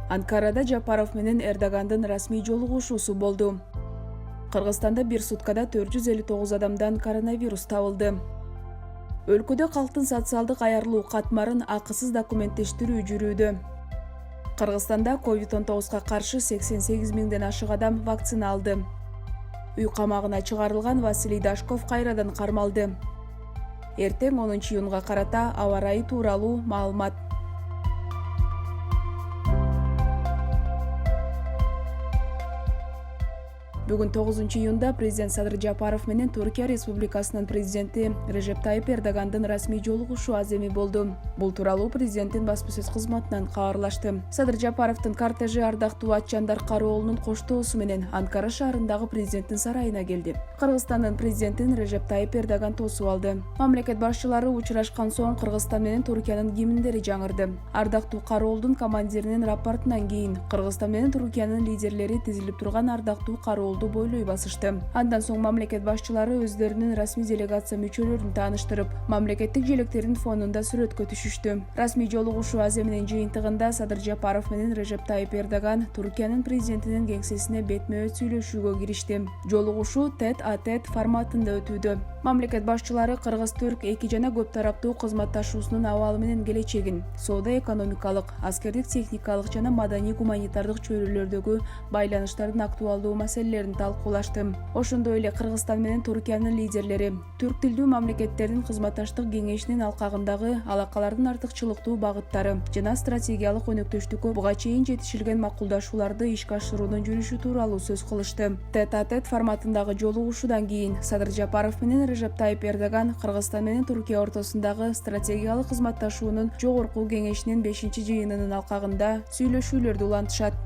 Анкарада Жапаров менен Эрдогандын расмий жолугушуусу болду. Кыргызстанда бир суткада 459 адамдан коронавирус табылды. Өлкөдө калктын социалдык аярылуу катмарын акысыз документтештирүү жүрүүдө. Кыргызстанда COVID-19 каршы 88 миңден ашык адам вакцина алды. Үй камагына чыгарылган Василий Дашков кайрадан кармалды. Эртең 10 июнга карата аба ырайы тууралуу маалымат. Бүгүн 9 июнда президент Садыр Жапаров менен Түркия Республикасынын президенти Режеп Тайып Эрдогандын расмий жолугушуу аземи болду. Бул тууралуу президенттин баспасөз кызматынан кабарлашты. Садыр Жапаровдун кортежи ардактуу Атчандар кароолунун коштоосу менен Анкара шаарындагы президенттин сарайына келди. Кыргызстандын президентин Режеп Тайып Эрдоган тосуп алды. Мамлекет башчылары учурашкан соң Кыргызстан менен Түркиянын гимндери жаңырды. Ардактуу кароолдун командиринин рапортунан кийин Кыргызстан менен Түркиянын лидерлери тизилип турган ардактуу кароол бойлой басышты. Андан соң мамлекет башчылары өздөрүнүн расмий делегация мүчөлөрүн тааныштырып, мамлекеттик желектердин фонунда сүрөткө түшүштү. Расмий жолугушуу аземинин жыйынтыгында Садыр Жапаров менен Режеп Тайып Эрдоган Түркиянын президентинин кеңсесине бетме-бет сүйлөшүүгө киришти. Жолугушуу тет-а-тет форматында өтүүдө. Мамлекет башчылары кыргыз-түрк эки жана көп тараптуу кызматташуусунун абалы менен келечегин, соода-экономикалык, аскердик техникалык жана маданий-гуманитардык чөйрөлөрдөгү байланыштардын актуалдуу маселелерин талкуулашты. Ошондой эле Кыргызстан менен Түркиянын лидерлери түрк тилдүү мамлекеттердин кызматташтык кеңешинин алкагындагы алакалардын артыкчылыктуу багыттары жана стратегиялык өнөктөштүккө буга чейин жетишилген макулдашууларды ишке ашыруунун жүрүшү тууралуу сөз кылышты. Тет-а-тет форматындагы жолугушуудан кийин Садыр Жапаров менен Режеп Тайып Эрдоган Кыргызстан менен Түркия ортосундагы стратегиялык кызматташуунун жогорку кеңешинин 5-жыйынынын алкагында сүйлөшүүлөрдү улантышат.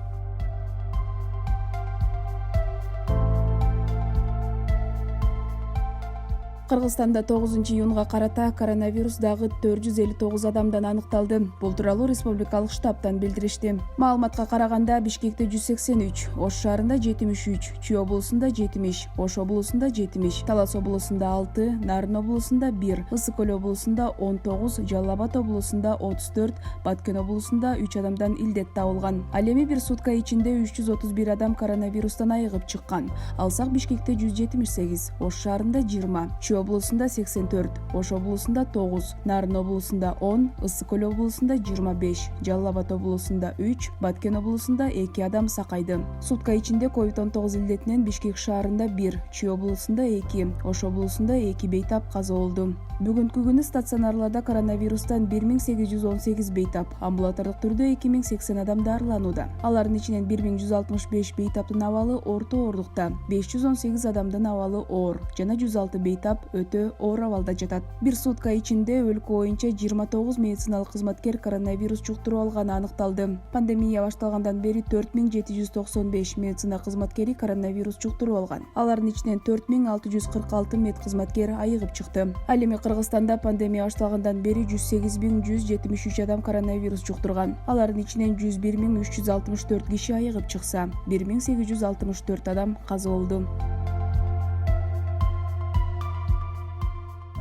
Кыргызстанда 9 июнга карата коронавирус дагы 459 адамдан аныкталды. Бул тууралуу республикалык штабтан билдиришти. Маалыматка караганда Бишкекте 183, Ош шаарында 73, Чүй облусунда 70, Ош облусунда 70, Талас облусунда 6, Нарын облусунда 1, Ысык Көл облусунда 19, Жалал Абад облусунда 34, Баткен облусунда 3 адамдан илдет табылган. Ал эми бир сутка ичинде 331 адам коронавирустан айыгып чыккан. Алсак Бишкекте 178, Ош шаарында 20, Чүй облусунда 84, Ош облусунда 9, Нарын облусунда 10, Ысык Көл облусунда 25, Жалал Абад облусунда 3, Баткен облусунда 2 адам сакайды. Сутка ичинде COVID-19 илдетинен Бишкек шаарында 1, Чүй облусунда 2, Ош облусунда 2 бейтап каза болду. Бүгүнкү күнү стационарларда коронавирустан 1818 бейтап, амбулатордук түрдө 2080 адам дарыланууда. Алардын ичинен 1165 бейтаптын абалы орто оорлукта, 518 адамдын абалы оор жана 106 бейтап өтө оор абалда жатат. Бир сутка ичинде өлкө боюнча 29 медициналык кызматкер коронавирус жуктуруп алганы аныкталды. Пандемия башталгандан бери 4795 медицина кызматкери коронавирус жуктуруп алган. Алардын ичинен 4646 медкызматкер айыгып чыкты. Ал эми Кыргызстанда пандемия башталгандан бери 108173 адам коронавирус жуктурган. Алардын ичинен 101364 киши айыгып чыкса, 1864 адам каза болду.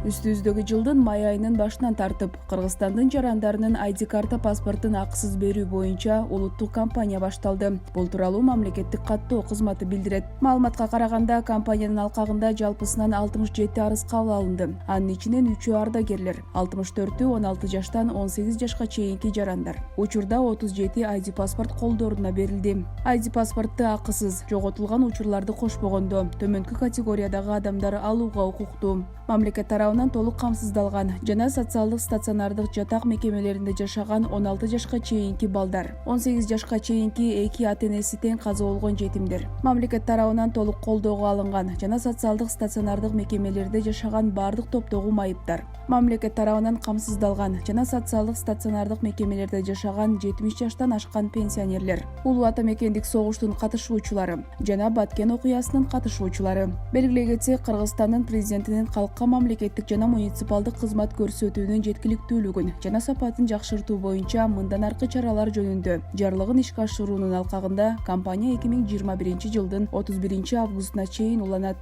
Үстүбүздөгү жылдын май айынын башынан тартып, Кыргызстандын жарандарынын ID карта паспортун акысыз берүү боюнча улуттук кампания башталды. Бул тууралуу мамлекеттик каттоо кызматы билдирет. Маалыматка караганда, кампаниянын алкагында жалпысынан 67 арыз кабыл алынды. Анын ичинен 3-ü ардагерлер, 64-ü 16 жаштан 18 жашка чейинки жарандар. Учурда 37 ID паспорт колдоруна берилди. ID паспортту акысыз жоготулган учурларды кошпогондо төмөнкү категориядагы адамдар алууга укуктуу. Мамлекет тарабынан толук камсыздалган жана социалдык стационардык жатак мекемелеринде жашаган 16 жашка чейинки балдар, 18 жашка чейинки эки ата-энеси тең каза болгон жетимдер. Мамлекет тарабынан толук колдоого алынган жана социалдык стационардык мекемелерде жашаган бардык топтогу майыптар. Мамлекет тарабынан камсыздалган жана социалдык стационардык мекемелерде жашаган 70 жаштан ашкан пенсионерлер, улуу ата мекендик согуштун катышуучулары жана Баткен окуясынын катышуучулары. Белгилей кетсек, Кыргызстандын президентинин калкка мамлекеттик жана муниципалдык кызмат көрсөтүүнүн жеткиликтүүлүгүн жана сапатын жакшыртуу боюнча мындан аркы чаралар жөнүндө жарлыгын ишке ашыруунун алкагында кампания 2021 жылдын 31 августуна чейин уланат.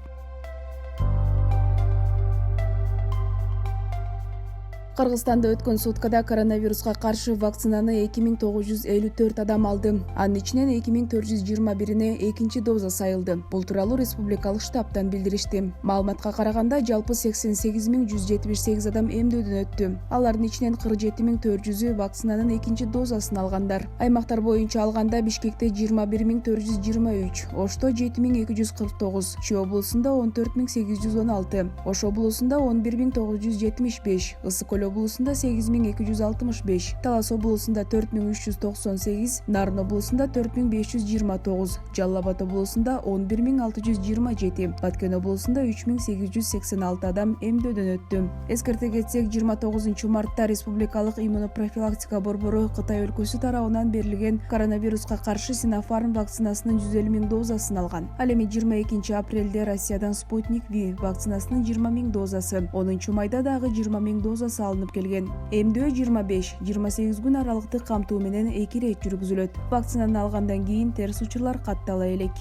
Кыргызстанда өткөн суткада коронавируска каршы вакцинаны 2954 адам алды. Анын ичинен 2421-ине экинчи доза сайылды. Бул тууралуу республикалык штабтан билдиришти. Маалыматка караганда жалпы 88178 адам эмдөөдөн өттү. Алардын ичинен 47400-ü вакцинанын экинчи дозасын алгандар. Аймактар боюнча алганда Бишкекте 21423, Ошто 7249, Чүй облусунда 14816, Ош облусунда 11975, Ысык облусунда 8265, Талас облусунда 4398, Нарын облусунда 4529, Жалал Абад облусунда 11627, Баткен облусунда 3886 адам эмдөөдөн өттү. Эскерте кетсек, 29 мартта Республикалык иммунопрофилактика борбору Кытай өлкөсү тарабынан берилген коронавируска каршы Sinopharm вакцинасынын 150 000 дозасын алган. Ал эми 22 апрелде Россиядан Sputnik V вакцинасынын 20 000 дозасы, 10 майда дагы 20 000 дозасы алынып келген. Эмдөө 25-28 күн аралыктык камтуу менен 2 рет жүргүзүлөт. Вакцинаны алгандан кийин терс учурлар каттала элек.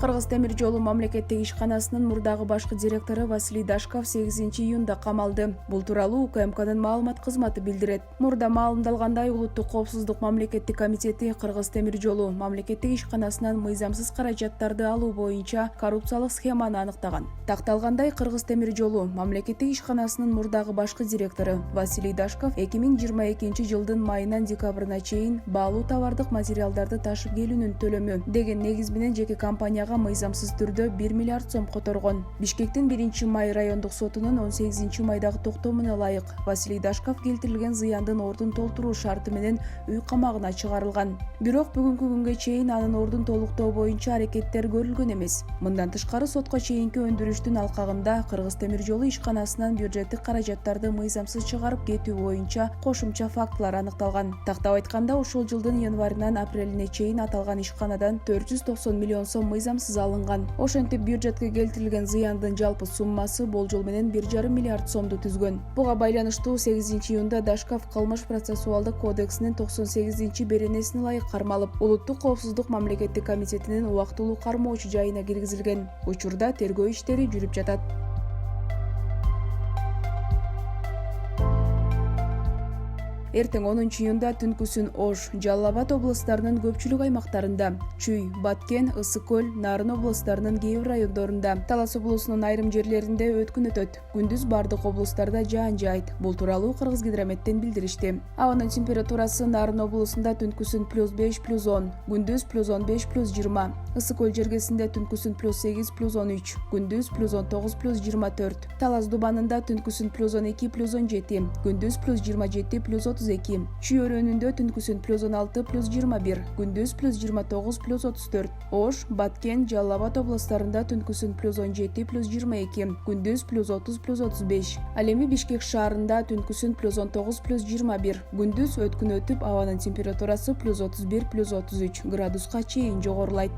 Кыргыз темир жолу мамлекеттик ишканасынын мурдагы башкы директору Василий Дашков 8-июнда камалды. Бул тууралуу УКМКнын маалымат кызматы билдирет. Мурда маалымдалгандай, Улуттук коопсуздук мамлекеттик комитети Кыргыз темир жолу мамлекеттик ишканасынан мыйзамсыз каражаттарды алуу боюнча коррупциялык схеманы аныктаган. Такталгандай, Кыргыз темир жолу мамлекеттик ишканасынын мурдагы башкы директору Василий Дашков 2022 жылдын майынан декабрына чейин баалуу товардык материалдарды ташып келүүнүн төлөмү деген негиз менен жеке компанияга мыйзамсыз түрдө 1 миллиард сом которгон. Бишкектин 1-май райондук сотунун 18-майдагы токтомуна ылайык Василий Дашков келтирилген зыяндын ордун толтуруу шарты менен үй камагына чыгарылган. Бирок бүгүнкү күнгө чейин анын ордун толуктоо боюнча аракеттер көрүлгөн эмес. Мындан тышкары сотко чейинки өндүрүштүн алкагында Кыргыз темир жолу ишканасынан бюджеттик каражаттарды мыйзамсыз чыгарып кетүү боюнча кошумча фактылар аныкталган. Тактап айтканда, ушул жылдын январынан апрелине чейин аталган ишканадан 490 миллион сом мыйзамсыз алынган. Ошентип бюджетке келтирилген зыяндын жалпы суммасы болжол менен 1,5 миллиард сомду түзгөн. Буга байланыштуу 8-июнда Дашков кылмыш процессуалдык кодексинин 98-беренесине ылайык кармалып, Улуттук коопсуздук мамлекеттик комитетинин убактылуу кармоочу жайына киргизилген. Учурда тергөө иштери жүрүп жатат. Эртең 10-июнда түнкүсүн Ош, Жалал Абад облустарынын көпчүлүк аймактарында, Чүй, Баткен, Ысык көл, Нарын облустарынын кээ бир райондорунда, Талас облусунун айрым жерлеринде өткүн өтөт. Күндүз бардык облустарда жаан жаайт. Бул тууралуу Кыргызгидрометтен билдиришти. Абанын температурасы Нарын облусунда түнкүсүн +5, +10, күндүз +15, +20. Ысык көл жергесинде түнкүсүн +8, +13, күндүз +19, +24. Талас Дубанында түнкүсүн +12, +17, күндүз +27, +30. Чүй өрөөнүндө түнкүсүн +16, +21, күндүз +29, +34. Ош, Баткен, Жалал Абад облустарында түнкүсүн +17, +22, күндүз +30, +35. Ал эми Бишкек шаарында түнкүсүн +19, +21, күндүз өткүн өтүп, абанын температурасы +31, +33 градуска чейин жогорулайт.